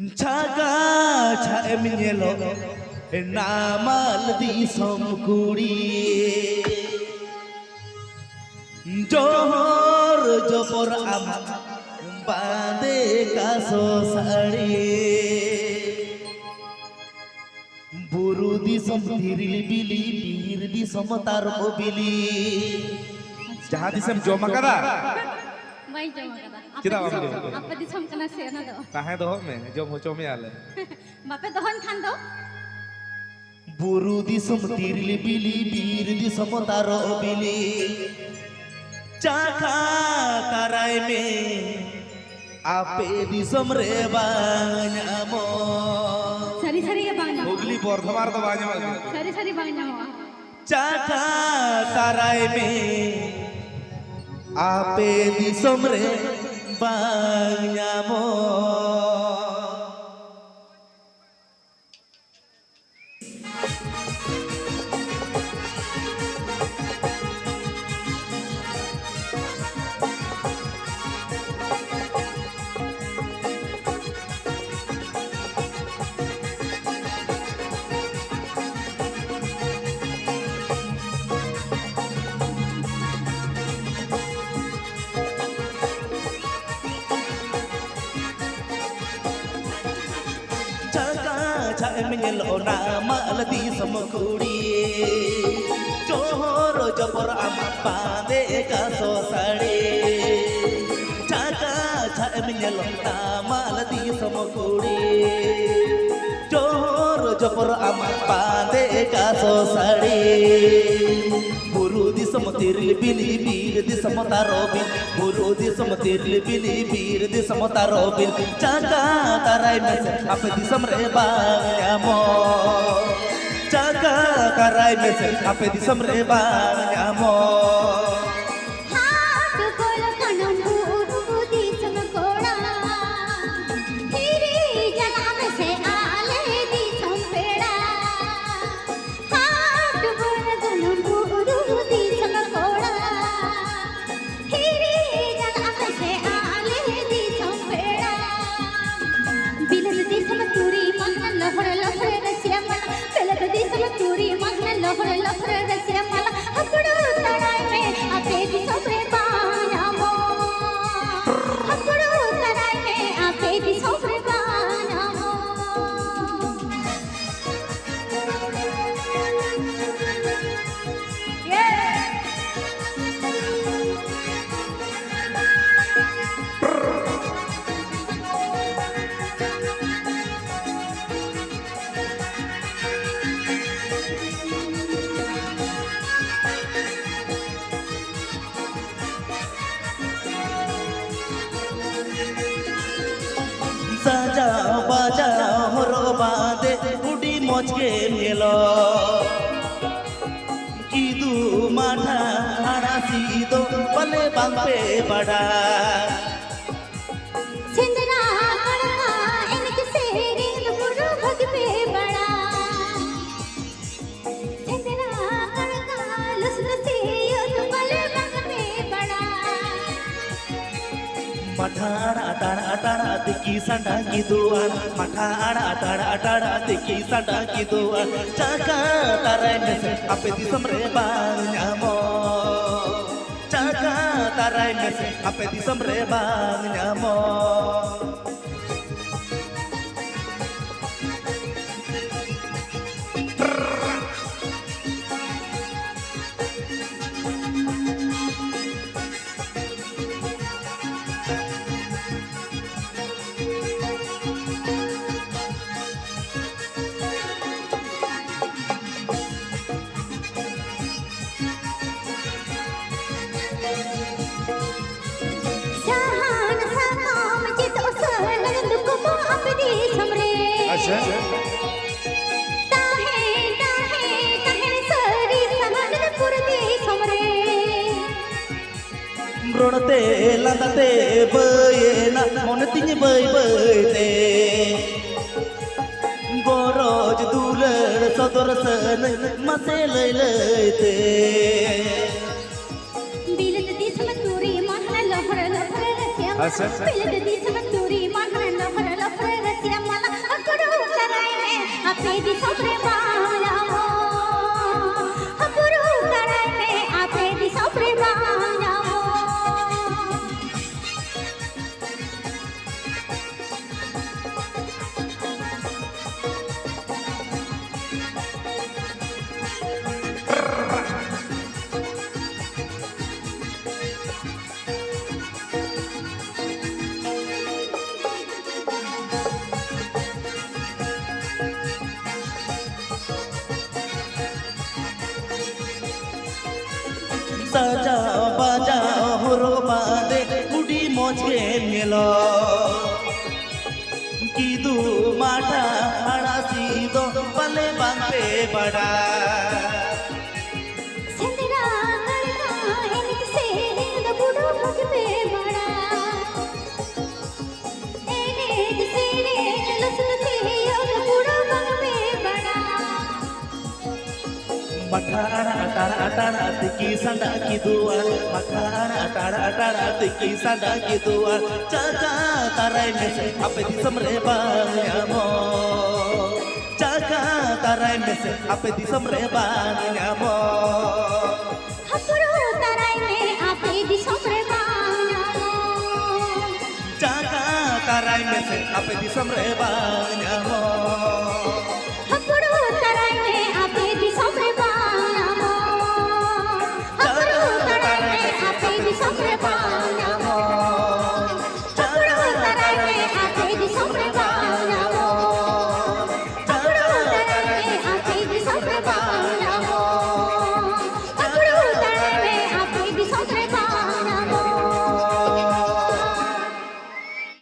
Jaga cai menyelok nama di somkuri johor jopor amat bade kaso sari buru di som dirili bili bir di som tar bili jahat di som joma kada Mai jom kada. Kita apa dia? Apa di som kana se na do. Tahe doh me jom ho chome ale. Bape dohon khan do. buru di som dirili bili bir di som tar bili Caka tarai me ape di somre banyak mo Sari-sari ya bang nyamo. Hugli Bordhamar to banyak lagi. Sari-sari bang nyamo. Caka tarai me ape di somre banyak mo Cai menyelok nama di somkuri johor jopor amat bade kaso sari Caka cai menyelok nama di somkuri johor jopor amat bade kaso sari buru di somotiril bili bir di somotarobil buru di somotiril bili bir di somotarobil Caka tarai mese apa di somre bang nyamo Caka tarai mese apa di somre bang nyamo Hat bol kanam buru di som koda. Hiri janam se ale di som peda. Hat bol kanam buru di som koda. Hiri janam se ale di som peda. Bilan di som turi magna lohre lohre rasya mala. Bilan di som turi magna lohre lohre rasya mala. Apdu tarai me ape di som re banamo. Apdu tarai me ape di som re banamo. Sajau bajau horo bade udi moj ke melo Kidu matha harasi do pale bang pe bada Sindra kadka inke seri guru bhag pe bada. Sindra kadka lusna se yut pale bhag pe bada. Mathara atara atara tiki sanda kiduan Mathara atara atara tiki sanda kiduan Caka tarai mese ape di somre bang nyamo Caka tarai mese ape di somre bang nyamo Sahan sakam jit osal duk ko apdi samre. Acha. Tahe tahe tahe sari sahan purdi samre. Bronate landate bayena mon tinye bay bayte Goroj dular sodor san mase lay layte Bilat di sam turi mahna lohra lohra rasya. Acha. Bilat di sam turi mahna lohra lohra rasya. आपे दिसम रे बायामो बुरु तराई में आपे दिसम रे बायामो सजाओ बजाओ होरो बांधे उड़ी मौज के मेलो कीदू माठा हड़ा सीदो पले बांधे बड़ा सेंदरा करता एनिक से द बुडो भगते बड़ा एनिक से रे लसलते द बुडो भगते बड़ा मखाना टाड़ा टाड़ा तिकी संडा की दुआर मखाना टाड़ा टाड़ा तिकी संडा की दुआर चाचा ताराई में से आपे दिसम रे बायामो चाचा ताराई में से आपे दिसम रे बायामो हपुरु तराई में आपे दिसम रे बायामो चाचा ताराई में से आपे दिसम रे बायामो